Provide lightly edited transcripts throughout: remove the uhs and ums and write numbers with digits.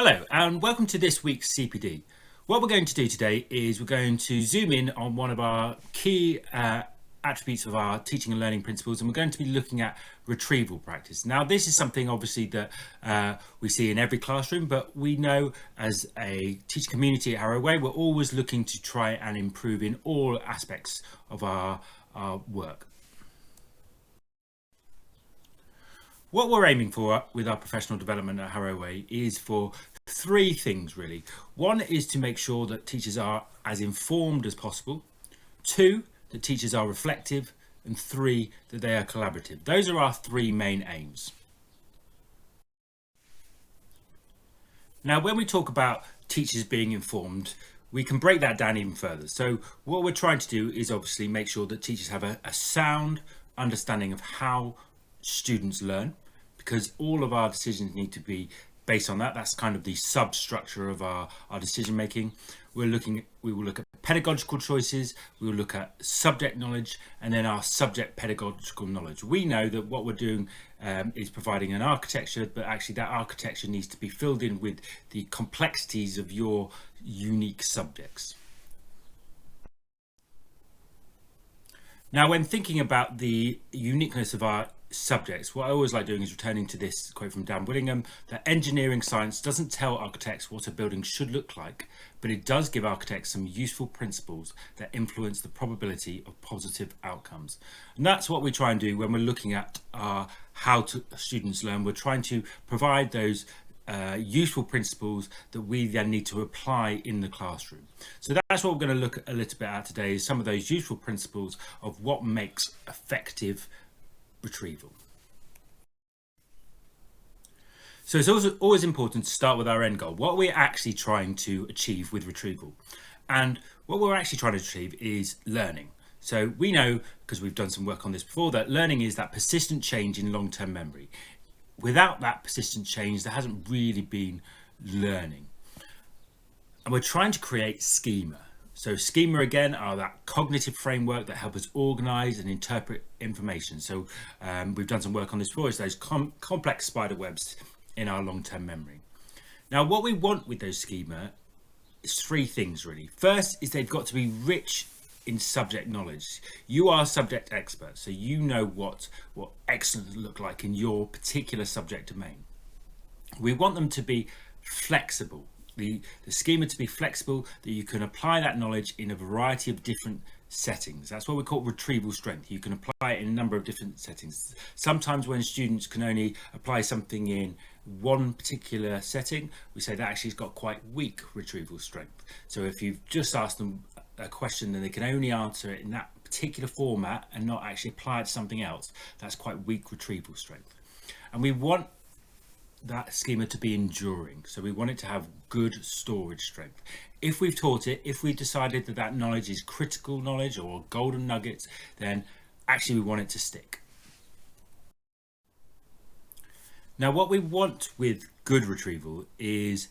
Hello and welcome to this week's CPD. What we're going to do today is we're going to zoom in on one of our key attributes of our teaching and learning principles, and we're going to be looking at retrieval practice. Now this is something obviously that we see in every classroom, but we know as a teacher community at Harrow Way we're always looking to try and improve in all aspects of our work. What we're aiming for with our professional development at Harrow Way is for three things really. One is to make sure that teachers are as informed as possible. Two, that teachers are reflective. And three, that they are collaborative. Those are our three main aims. Now, when we talk about teachers being informed, we can break that down even further. So what we're trying to do is obviously make sure that teachers have a sound understanding of how students learn, because all of our decisions need to be based on that. That's kind of the substructure of our decision making. We will look at pedagogical choices, we will look at subject knowledge, and then our subject pedagogical knowledge. We know that what we're doing is providing an architecture, but actually that architecture needs to be filled in with the complexities of your unique subjects. Now, when thinking about the uniqueness of our subjects, what I always like doing is returning to this quote from Dan Willingham, that engineering science doesn't tell architects what a building should look like, but it does give architects some useful principles that influence the probability of positive outcomes. And that's what we try and do when we're looking at how students learn. We're trying to provide those useful principles that we then need to apply in the classroom. So that's what we're going to look a little bit at today, is some of those useful principles of what makes effective retrieval. So it's also always important to start with our end goal. What we're actually trying to achieve with retrieval. And what we're actually trying to achieve is learning. So we know, because we've done some work on this before, that learning is that persistent change in long-term memory. Without that persistent change, there hasn't really been learning. And we're trying to create schema. So schema, again, are that cognitive framework that help us organize and interpret information. So we've done some work on this before, is those complex spider webs in our long-term memory. Now, what we want with those schema is three things really. First is they've got to be rich in subject knowledge. You are a subject expert, so you know what excellence look like in your particular subject domain. We want them to be flexible. The schema to be flexible, that you can apply that knowledge in a variety of different settings. That's what we call retrieval strength. You can apply it in a number of different settings. Sometimes when students can only apply something in one particular setting, we say that actually has got quite weak retrieval strength. So if you've just asked them a question and they can only answer it in that particular format and not actually apply it to something else, that's quite weak retrieval strength. And we want that schema to be enduring, so we want it to have good storage strength. If we've taught it, if we've decided that that knowledge is critical knowledge or golden nuggets, then actually we want it to stick. Now, what we want with good retrieval is,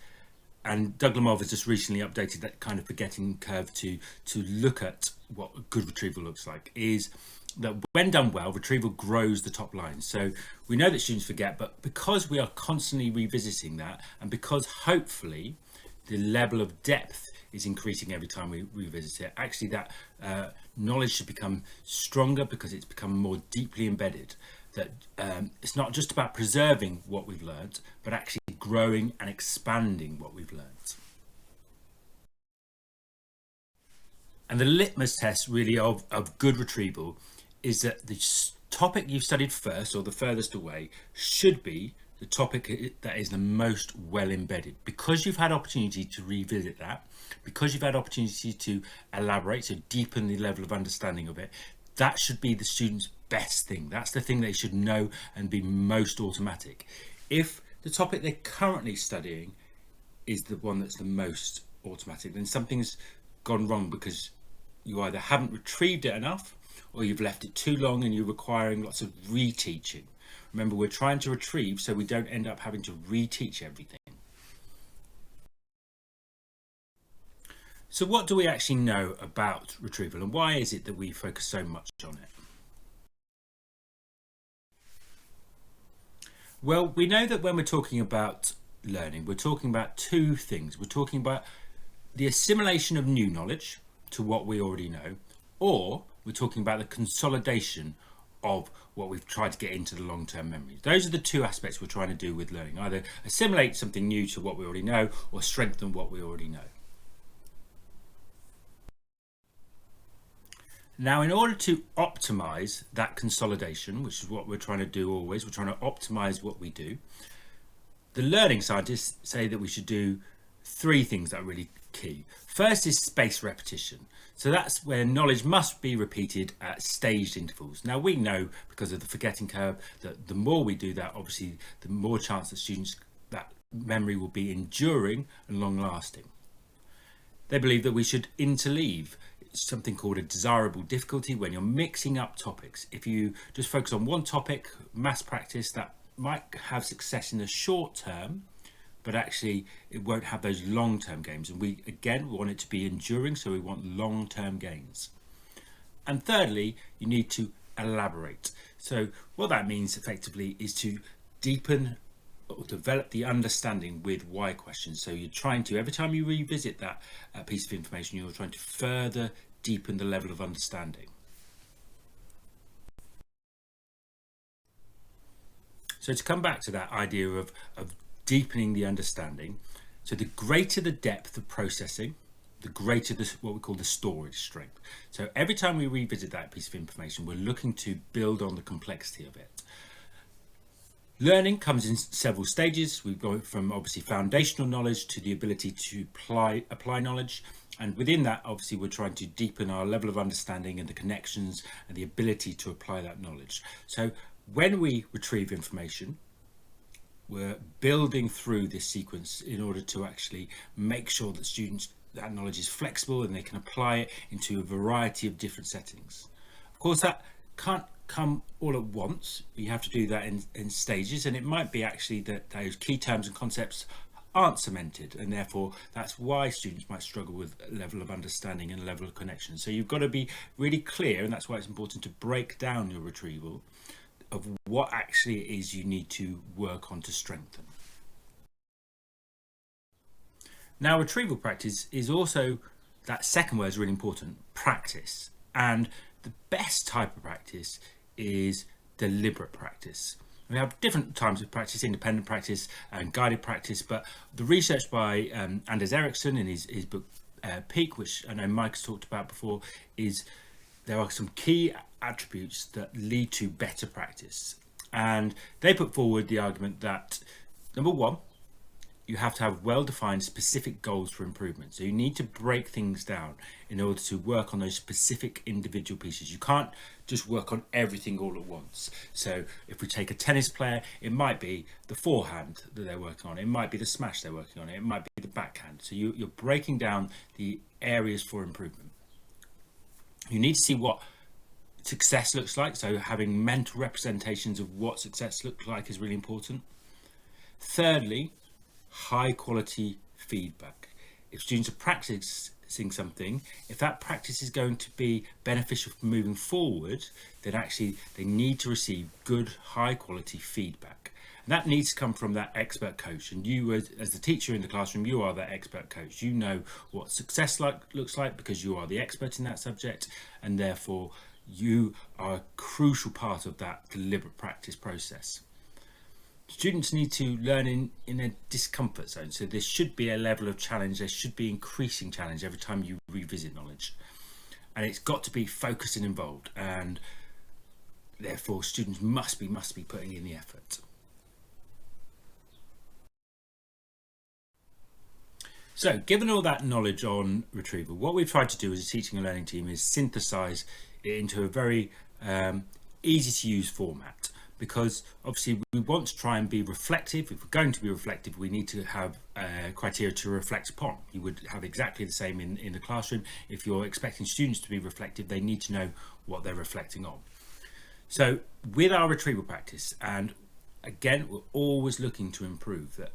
and Doug Lemov has just recently updated that kind of forgetting curve to look at what good retrieval looks like, is that when done well, retrieval grows the top line. So we know that students forget, but because we are constantly revisiting that, and because hopefully the level of depth is increasing every time we revisit it, actually that knowledge should become stronger because it's become more deeply embedded. That it's not just about preserving what we've learned, but actually growing and expanding what we've learned. And the litmus test really of good retrieval is that the topic you've studied first, or the furthest away, should be the topic that is the most well embedded, because you've had opportunity to revisit that, because you've had opportunity to elaborate, so deepen the level of understanding of it. That should be the student's best thing. That's the thing they should know and be most automatic. If the topic they're currently studying is the one that's the most automatic, then something's gone wrong, because you either haven't retrieved it enough, or you've left it too long and you're requiring lots of reteaching. Remember, we're trying to retrieve so we don't end up having to reteach everything. So what do we actually know about retrieval, and why is it that we focus so much on it? Well, we know that when we're talking about learning, we're talking about two things. We're talking about the assimilation of new knowledge to what we already know, or we're talking about the consolidation of what we've tried to get into the long-term memory. Those are the two aspects we're trying to do with learning, either assimilate something new to what we already know or strengthen what we already know. Now, in order to optimize that consolidation, which is what we're trying to do always, we're trying to optimize what we do. The learning scientists say that we should do three things that are really key. First is spaced repetition. So that's where knowledge must be repeated at staged intervals. Now, we know because of the forgetting curve that the more we do that, obviously, the more chance that students, that memory will be enduring and long lasting. They believe that we should interleave something called a desirable difficulty when you're mixing up topics. If you just focus on one topic, maths practice, that might have success in the short term, but actually it won't have those long-term gains. And we want it to be enduring, so we want long-term gains. And thirdly, you need to elaborate. So what that means effectively is to deepen or develop the understanding with why questions. So you're trying to, every time you revisit that piece of information, you're trying to further deepen the level of understanding. So to come back to that idea of deepening the understanding, so the greater the depth of processing, the greater what we call the storage strength. So every time we revisit that piece of information, we're looking to build on the complexity of it. Learning comes in several stages. We go from obviously foundational knowledge to the ability to apply knowledge. And within that, obviously, we're trying to deepen our level of understanding and the connections and the ability to apply that knowledge. So when we retrieve information, we're building through this sequence in order to actually make sure that that knowledge is flexible and they can apply it into a variety of different settings. Of course, that can't come all at once. You have to do that in stages, and it might be actually that those key terms and concepts aren't cemented, and therefore that's why students might struggle with a level of understanding and a level of connection. So you've got to be really clear, and that's why it's important to break down your retrieval of what actually it is you need to work on to strengthen. Now, retrieval practice is also, that second word is really important, practice. And the best type of practice is deliberate practice. We have different types of practice, independent practice and guided practice, but the research by Anders Ericsson in his book Peak, which I know Mike has talked about before, is there are some key attributes that lead to better practice. And they put forward the argument that, number one, you have to have well-defined specific goals for improvement. So you need to break things down in order to work on those specific individual pieces. You can't just work on everything all at once. So if we take a tennis player, it might be the forehand that they're working on. It might be the smash they're working on. It might be the backhand. So you're breaking down the areas for improvement. You need to see what success looks like. So having mental representations of what success looks like is really important. Thirdly, high quality feedback. If students are practicing something, if that practice is going to be beneficial for moving forward, then actually they need to receive good high quality feedback. And that needs to come from that expert coach. And you, as the teacher in the classroom, you are that expert coach. You know what success looks like because you are the expert in that subject, and therefore you are a crucial part of that deliberate practice process. Students need to learn in a discomfort zone. So there should be a level of challenge. There should be increasing challenge every time you revisit knowledge. And it's got to be focused and involved. And therefore students must be putting in the effort. So given all that knowledge on retrieval, what we've tried to do as a teaching and learning team is synthesize it into a very easy to use format. Because obviously we want to try and be reflective. If we're going to be reflective, we need to have criteria to reflect upon. You would have exactly the same in the classroom. If you're expecting students to be reflective, they need to know what they're reflecting on. So with our retrieval practice, and again, we're always looking to improve that.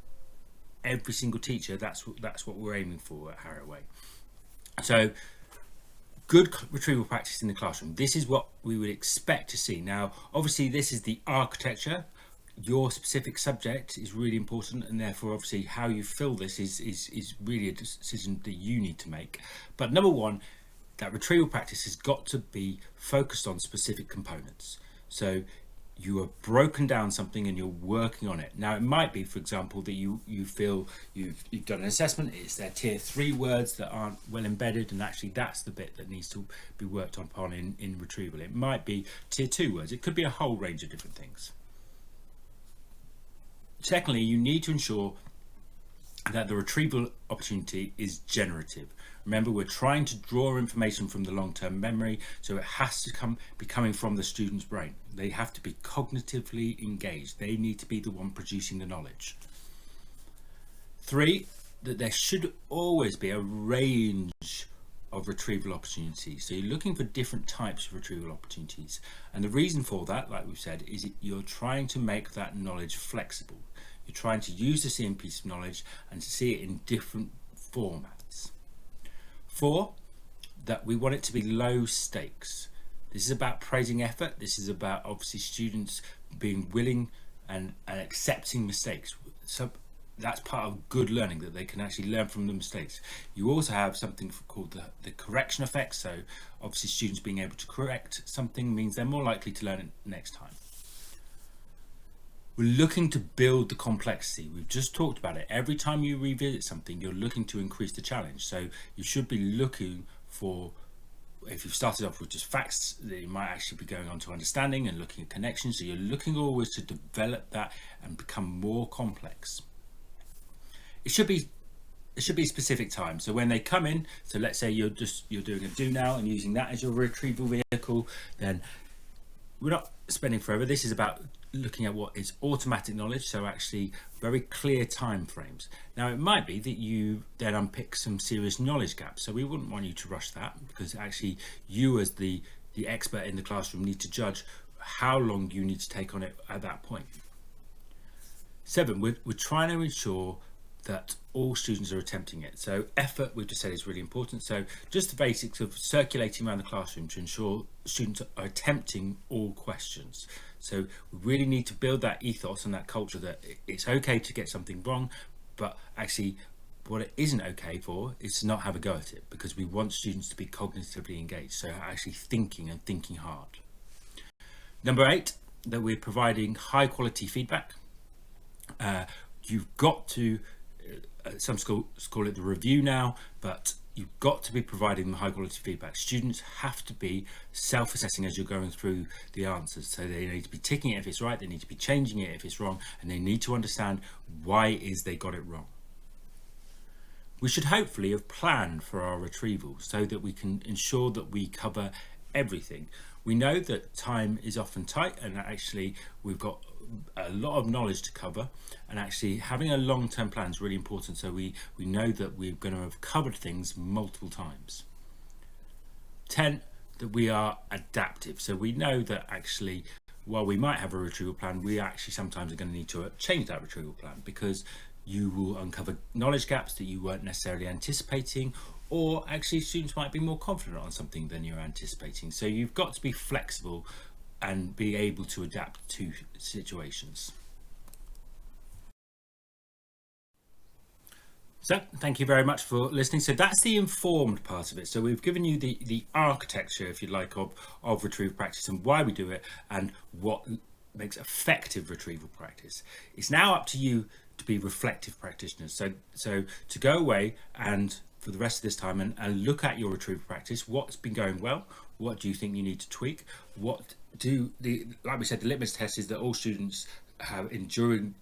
Every single teacher, that's what we're aiming for at Harroway. So good retrieval practice in the classroom. This is what we would expect to see. Now, obviously, this is the architecture. your specific subject is really important, and therefore obviously how you fill this is really a decision that you need to make. But number one, that retrieval practice has got to be focused on specific components. So you have broken down something and you're working on it. Now it might be, for example, that you feel you've done an assessment, it's their tier 3 words that aren't well embedded, and actually that's the bit that needs to be worked upon in retrieval. It might be tier 2 words, it could be a whole range of different things. Secondly, you need to ensure that the retrieval opportunity is generative. Remember, we're trying to draw information from the long-term memory, so it has to be coming from the student's brain. They have to be cognitively engaged. They need to be the one producing the knowledge. 3, that there should always be a range of retrieval opportunities. So you're looking for different types of retrieval opportunities. And the reason for that, like we've said, is you're trying to make that knowledge flexible. You're trying to use the same piece of knowledge and to see it in different formats. 4, that we want it to be low stakes. This is about praising effort. This is about obviously students being willing and accepting mistakes. So that's part of good learning, that they can actually learn from the mistakes. You also have something called the correction effect. So obviously students being able to correct something means they're more likely to learn it next time. We're looking to build the complexity. We've just talked about it. Every time you revisit something, you're looking to increase the challenge. So you should be looking for, if you've started off with just facts, that you might actually be going on to understanding and looking at connections. So you're looking always to develop that and become more complex. It should be a specific time. So when they come in, so let's say you're doing a do now and using that as your retrieval vehicle, then we're not spending forever. This is about looking at what is automatic knowledge, so actually very clear time frames. Now it might be that you then unpick some serious knowledge gaps, so we wouldn't want you to rush that, because actually you as the expert in the classroom need to judge how long you need to take on it at that point. 7, we're trying to ensure that all students are attempting it. So effort, we've just said, is really important. So just the basics of circulating around the classroom to ensure students are attempting all questions. So we really need to build that ethos and that culture that it's okay to get something wrong, but actually what it isn't okay for is to not have a go at it, because we want students to be cognitively engaged, so actually thinking and thinking hard. Number 8, that we're providing high quality feedback. You've got to, some schools call it the review now, but you've got to be providing high quality feedback. Students have to be self-assessing as you're going through the answers. So they need to be ticking it if it's right, they need to be changing it if it's wrong, and they need to understand why it is they got it wrong. We should hopefully have planned for our retrieval so that we can ensure that we cover everything. We know that time is often tight, and actually we've got a lot of knowledge to cover, and actually having a long-term plan is really important, so we know that we're going to have covered things multiple times. 10, that we are adaptive. So we know that actually while we might have a retrieval plan, we actually sometimes are going to need to change that retrieval plan, because you will uncover knowledge gaps that you weren't necessarily anticipating, or actually students might be more confident on something than you're anticipating. So you've got to be flexible and be able to adapt to situations. So thank you very much for listening. So that's the informed part of it. So we've given you the architecture, if you like, of retrieval practice and why we do it and what makes effective retrieval practice. It's now up to you to be reflective practitioners. So to go away and for the rest of this time and look at your retrieval practice, what's been going well, what do you think you need to tweak, like we said, the litmus test is that all students have enduring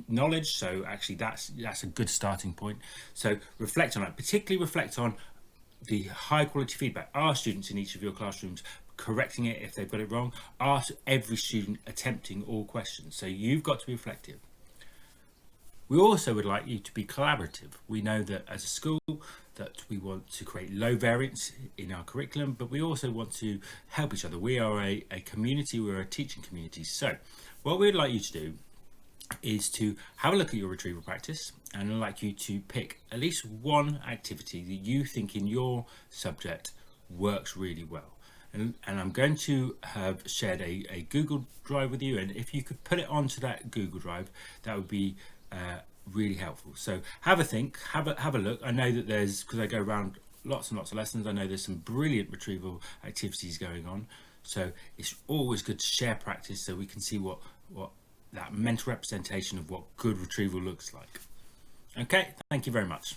knowledge, so actually that's a good starting point. So reflect on it, particularly reflect on the high quality feedback. Are students in each of your classrooms correcting it if they've got it wrong? Are every student attempting all questions? So you've got to be reflective. We also would like you to be collaborative. We know that as a school that we want to create low variance in our curriculum, but we also want to help each other. We are a community, we're a teaching community. So what we'd like you to do is to have a look at your retrieval practice, and I'd like you to pick at least one activity that you think in your subject works really well. and I'm going to have shared a Google Drive with you, and if you could put it onto that Google Drive, that would be really helpful. So have a think, have a look. I know that there's, because I go around lots and lots of lessons, I know there's some brilliant retrieval activities going on, so it's always good to share practice so we can see what that mental representation of what good retrieval looks like. Okay, thank you very much.